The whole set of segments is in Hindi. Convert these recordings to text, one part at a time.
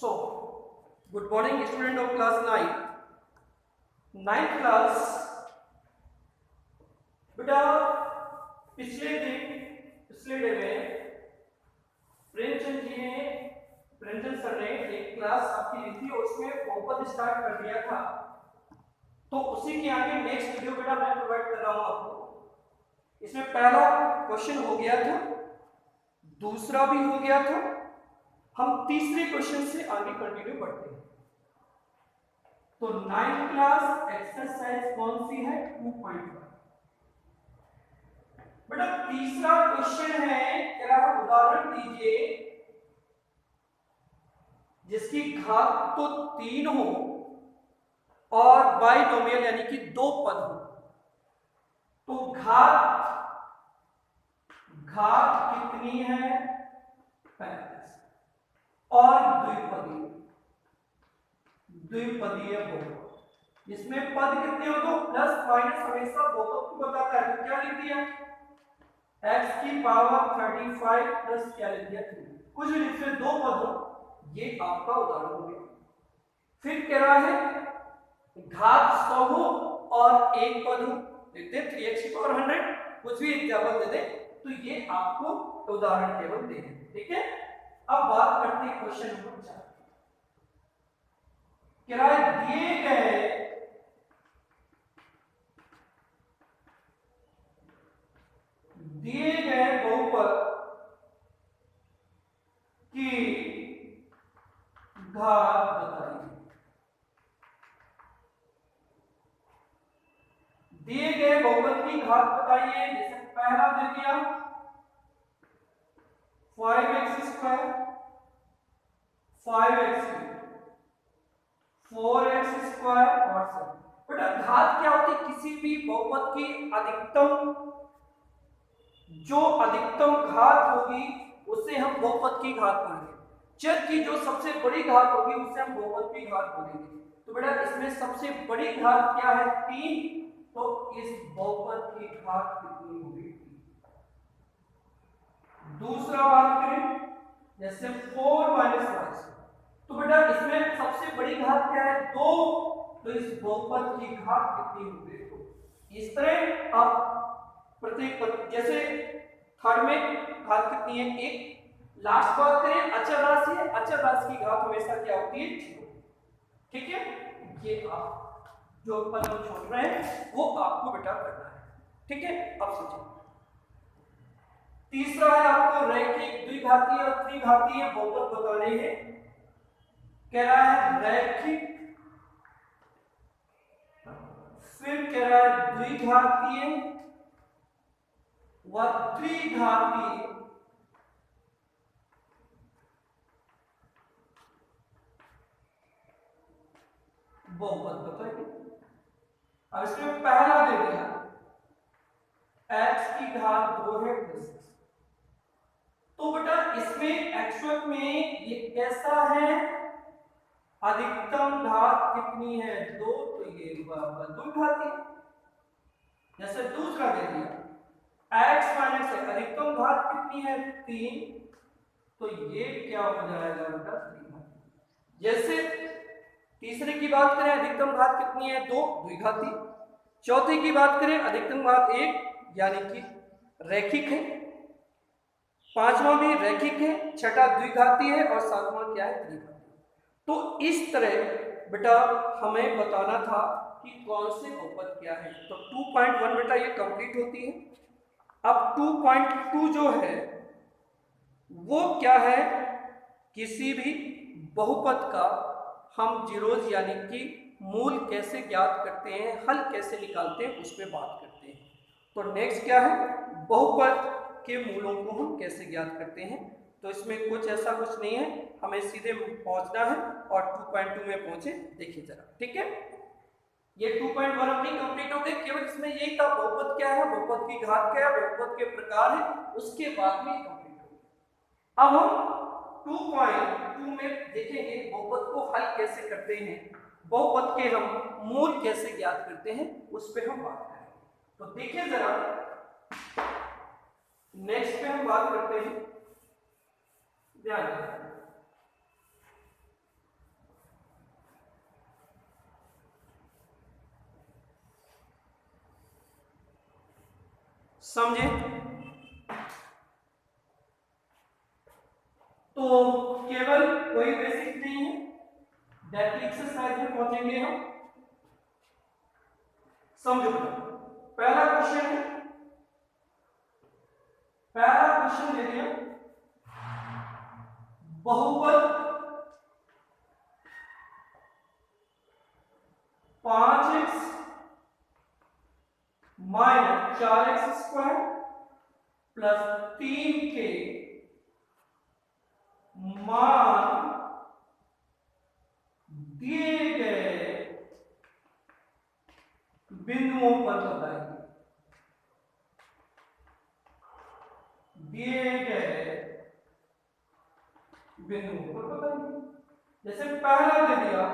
So, good morning student of class 9. Ninth class. बेटा पिछले डे में प्रेमचंद सर ने एक क्लास आपकी ली थी और उसमें बहुपद स्टार्ट कर दिया था। तो उसी के आगे नेक्स्ट वीडियो बेटा मैं प्रोवाइड कर रहा हूं आपको। इसमें पहला क्वेश्चन हो गया था, दूसरा भी हो गया था, हम तीसरे क्वेश्चन से आगे कंटिन्यू बढ़ते हैं। तो 9th क्लास एक्सरसाइज कौन सी है? 2.1। बेटा तीसरा क्वेश्चन है, क्या उदाहरण दीजिए जिसकी घात तो 3 हो और बाइनोमियल यानी कि दो पद हो। तो घात कितनी है? 35 और द्विपदीय बहुपद, जिसमें पद कितने हो तो प्लस माइनस हमेशा बहुपद को बताता है। तो क्या लिख दिया? x की पावर 35 प्लस क्या लिख दिया? 3। कुछ भी जिसमें दो पद हो, ये आपका उदाहरण हो गया। फिर कह रहा है घात 100 हो और एक पद हो, लिख दे 3x की पावर 100, कुछ भी एग्जांपल दे दे। तो ये आपको उदाहरण केवल दे हैं, ठीक है। अब बात करते हैं क्वेश्चन नंबर 4। क्या दिए गए बहुपद की घात बताइए। दिए गए बहुपद की घात बताइए। जैसे पहला दे दिया 5x², 5x3, 4x² और 7। बेटा घात क्या होती है? किसी भी बहुपद की अधिकतम घात होगी उससे हम बहुपद की घात बोलेंगे। चर की जो सबसे बड़ी घात होगी उससे हम बहुपद की घात बोलेंगे। तो बेटा इसमें सबसे बड़ी घात क्या है? 3। तो इस बहुपद की घात कितनी होगी? दूसरा बात करें जैसे 4 - 5, तो बेटा इसमें सबसे बड़ी घात क्या है? 2। तो इस बहुपद की घात कितनी होगी? तो इस तरह आप प्रत्येक जैसे थर्ड में घात कितनी है? 1। लास्ट बात करें अचर राशि है, अचर राशि की घात हमेशा क्या होती है? 0। ठीक है, ये आप जो पद हम छोड़ रहे हैं वो आपको बेटा करना है, ठीक है। अब सोचिए तीसरा है आपको रैखिक द्विघातीय और त्रिघातीय बहुपद बताने हैं। कह रहा है रैखिक, फिर कह रहा है द्विघातीय व त्रिघातीय बहुपद बताइए। अब इसमें पहला दे दिया x की घात 2 है प्लस 6। तो बेटा इसमें एक्चुअल में ये कैसा है? अधिकतम घात कितनी है? 2। तो ये द्विघातीय। जैसे दूसरा दे दिया x - है, अधिकतम घात कितनी है? 3। तो ये क्या हो जाएगा बेटा? त्रिघाती। जैसे तीसरे की बात करें अधिकतम घात कितनी है? 2, द्विघाती। चौथे की बात करें अधिकतम घात 1 यानी कि रैखिक है। पांचवा भी रैखिक है, छठा द्विघाती है और सातवां क्या है? त्रिघाती। तो इस तरह बेटा हमें बताना था कि कौन से बहुपद क्या है। तो 2.1 बेटा ये कंप्लीट होती है। अब 2.2 जो है वो क्या है? किसी भी बहुपद का हम जीरोज यानी कि मूल कैसे ज्ञात करते हैं, हल कैसे निकालते हैं, उस पर बात करते हैं। तो नेक्स्ट क्या है? बहुपद के मूलों को हम कैसे ज्ञात करते हैं। तो इसमें कुछ ऐसा कुछ नहीं है, हमें सीधे पहुंचना है और 2.2 में पहुंचे। देखिए जरा, ठीक है। ये 2.1 अपनी कंप्लीट हो गई। केवल इसमें यही था बहुपद क्या है, बहुपद की घात क्या है, बहुपद के प्रकार है, उसके बाद में कंप्लीट हो गई। अब हम 2.2 में देखेंगे बहुपद को हल कैसे करते हैं, बहुपद के हम मूल कैसे ज्ञात करते हैं, उस पर हम बात करेंगे। तो देखिए जरा नेक्स्ट पे हम बात करते हैं। ध्यान समझे? तो केवल कोई बेसिक नहीं है, डायरेक्ट एक्सरसाइज में पहुंचेंगे हम। समझो, पहला क्वेश्चन है, पहला क्वेश्चन दे दिया, बहुपद 5x minus 4x square plus 3 के मान दिए गए बिंदुओं पर बताइए। दिए गए बिंदुओं पर बताइए। जैसे पहला दे दिया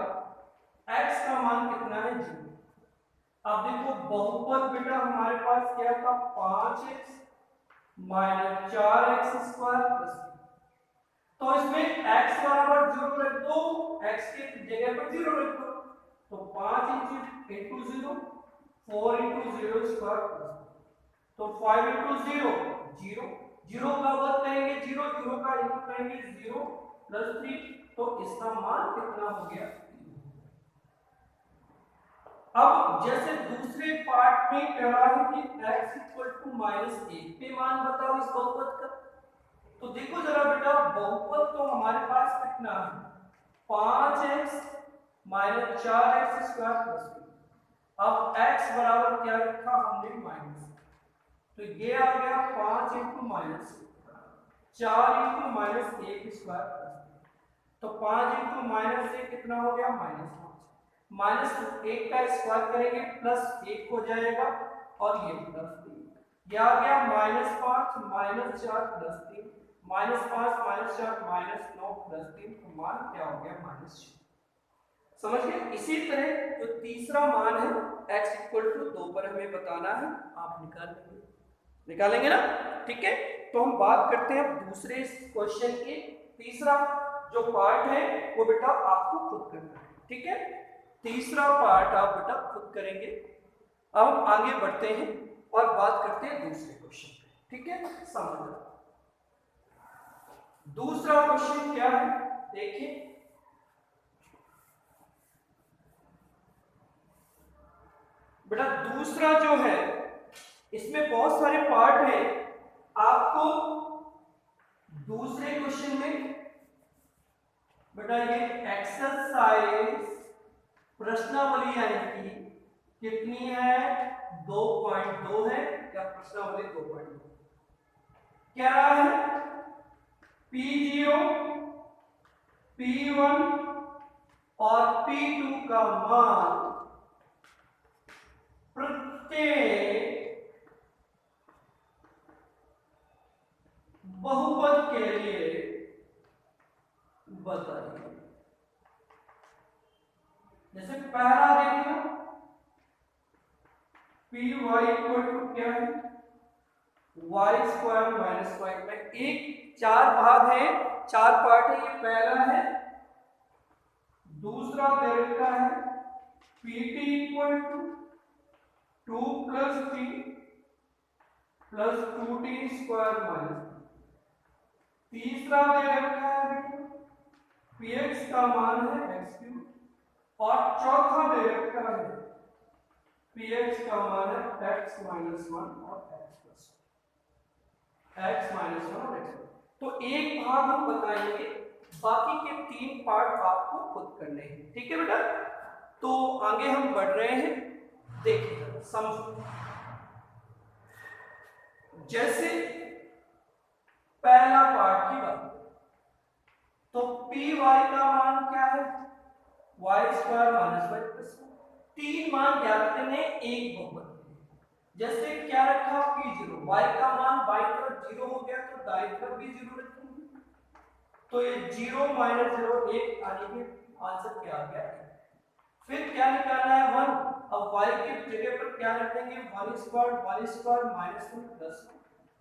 x का मान कितना है, 0। अब देखो बहुपद बेटा हमारे पास क्या था, 5x minus 4x square plus, तो इसमें x बराबर 0 रख दो, x के जगह पर 0 रख दो, तो 5 इंटू 0 4 इंटू 0 स्क्वायर प्लस, तो 5 इंटू 0 0, 0 का वर्ग करेंगे 0, 0 का इंटू करेंगे 0 प्लस 3, तो इसका मान कितना हो गया। अब जैसे दूसरे पार्ट में कह रहा है कि x इक्वल टू -1 पे मान बताओ इस बहुपद का, तो देखो जरा बेटा बहुपद तो हमारे पास कितना है, 5x minus 4x square plus 2। अब x बराबर क्या रखा हमने, माइनस, तो ये आ गया 5 into minus 4 into minus 1 square plus, तो 5 इंटू माइनस 1 कितना हो गया, -5, माइनस 1 का स्क्वायर करेंगे प्लस 1 हो जाएगा, और ये प्लस 3, ये आ गया -5 माइनस 4 प्लस 3, -5 माइनस 4 -9 प्लस 3, तो मान क्या हो गया, -6। समझ गए? इसी तरह जो तीसरा मान है x इक्वल टू 2 पर हमें बताना है, आप निकालेंगे ना, ठीक है। तो हम बात करते हैं दूसरे क्वेश्चन की, तीसरा जो पार्ट है वो बेटा आपको खुद करना है, ठीक है। तीसरा पार्ट आप बेटा खुद करेंगे। अब हम आगे बढ़ते हैं और बात करते हैं दूसरे क्वेश्चन पे, ठीक है। समझ लो दूसरा क्वेश्चन क्या है, देखिए बेटा दूसरा जो है इसमें बहुत सारे पार्ट हैं, आपको दूसरे क्वेश्चन में बेटा ये एक्सरसाइज प्रश्नावली यानी कि कितनी है, 2.2 है, या प्रश्नावली 2.2 क्या रहा है, P0 P1 और P2 का मान प्रत्येक बहुपद के लिए बताइए। जैसे पहला देखिए पी वाई इक्वल टू क्या है, वाई स्क्वायर माइनस 5 में एक 4 भाग है, 4 पार्ट है, ये पहला है। दूसरा दे रखा है p t equal to 2 plus 3 plus 2t square minus. तीसरा दे रखा है px का मान है x क्यूब, और चौथा दे रखा है px का मान है x माइनस 1 और x प्लस x माइनस 1 और x। तो एक भाग हम बताएंगे, बाकी के 3 पार्ट आपको खुद करने हैं, ठीक है बेटा। तो आगे हम बढ़ रहे हैं, देखिए समझो। जैसे पहला पार्ट की बात, तो पी वाई का मान क्या है, y square minus y plus 3 मान ज्ञात करने एक बहुपद। जैसे क्या रखा P0, y का मान बाई तरफ 0 हो गया तो दाईं तरफ भी 0 रखेंगे, तो ये 0 माइनस 0 1 आने के आंसर क्या आ गया। फिर क्या निकालना है 1, अब y की जगह पर क्या रखेंगे, 1 स्क्वायर माइनस 1 प्लस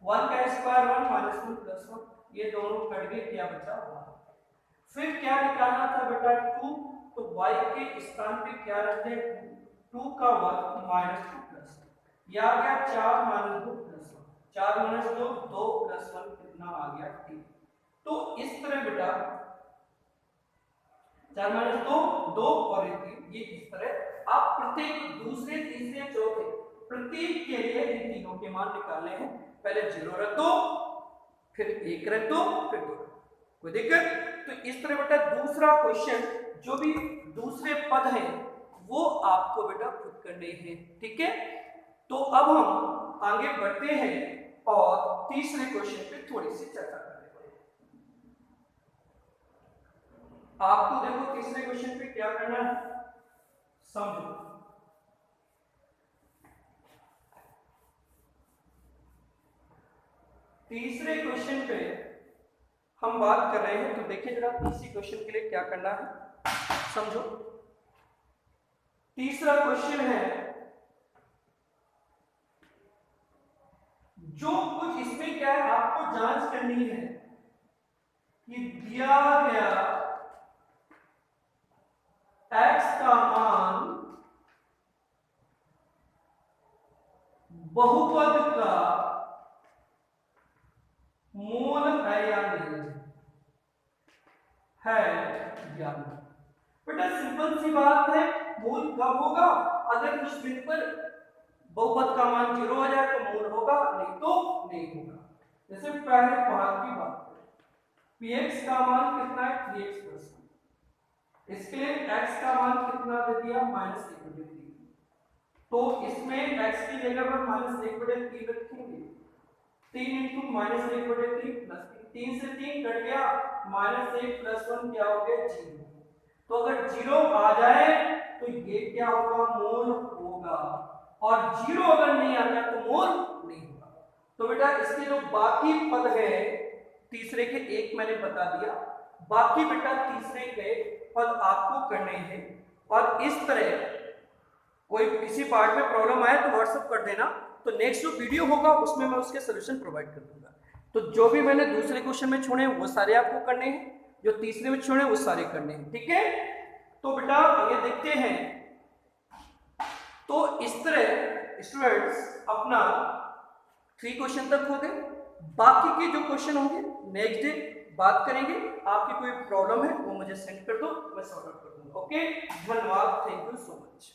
1 का स्क्वायर 1 माइनस 1 प्लस 1, ये दोनों कट गए, क्या बचा 1। फिर क्या निकालना था बेटा 2, तो y के स्थान पे क्या रखते हैं 2 का वर्ग माइनस 2 प्लस, यह आ गया 4 माइनस 2 प्लस 1। 4 माइनस 2 2 प्लस 1 कितना आ गया 3। तो इस तरह बेटा 4 माइनस 2 2 और 3, ये इस तरह आप प्रत्येक दूसरे तीसरे चौथे प्रत्येक के लिए इन तीनों के मान निकालने हैं। पहले 0 रख दो, फिर 1 रख दो, फिर 2। कोई दिक्कत? तो इस तरह बेटा दूसरा क्वेश्चन जो भी दूसरे पद हैं वो आपको बेटा खुद करने हैं, ठीक है। तो अब हम आगे बढ़ते हैं और तीसरे क्वेश्चन पे थोड़ी सी चर्चा करते हैं। आपको देखो तीसरे क्वेश्चन पे क्या करना है, समझो। तीसरे क्वेश्चन पे हम बात कर रहे हैं, तो देखिए जरा तीसरे क्वेश्चन के लिए क्या करना है, समझो। तीसरा क्वेश्चन है, जो कुछ इसमें क्या है आपको जांच करनी है कि दिया गया x का मान बहुपद का मूल है या नहीं है या नहीं। बेटा सिंपल सी बात है, मूल कब होगा? अगर उस बिंदु पर बहुपद का मान 0 हो जाए तो मूल होगा, नहीं तो नहीं होगा। जैसे पहले भाग की बात करें, px का मान कितना है 3x प्लस 1, इसके लिए x का मान कितना दे दिया -1/3। तो इसमें x की जगह पर -1/3 रखेंगे, 3 इंटू -1/3 प्लस 3 से 3 कट गया, -1 प्लस 1 क्या हो गया 0। तो अगर 0 आ जाए तो ये क्या होगा, मूल होगा, और 0 अगर नहीं आता तो मूल नहीं होगा। तो बेटा इसके जो बाकी पद है तीसरे के, एक मैंने बता दिया, बाकी बेटा तीसरे के पद आपको करने हैं। और इस तरह कोई किसी पार्ट में प्रॉब्लम आए तो व्हाट्सएप कर देना, तो नेक्स्ट जो वीडियो होगा उसमें मैं उसके सोल्यूशन प्रोवाइड कर दूंगा। तो जो भी मैंने दूसरे क्वेश्चन में छोड़े वो सारे आपको करने हैं, जो तीसरे में छोड़े वो सारे करने हैं, ठीक है। तो बेटा आगे देखते हैं। तो इस तरह स्टूडेंट्स अपना 3 क्वेश्चन तक हो गए, बाकी के जो क्वेश्चन होंगे नेक्स्ट डे बात करेंगे। आपकी कोई प्रॉब्लम है वो मुझे सेंड कर दो, मैं सॉल्व आउट कर दूंगा। ओके, धन्यवाद, थैंक यू सो मच।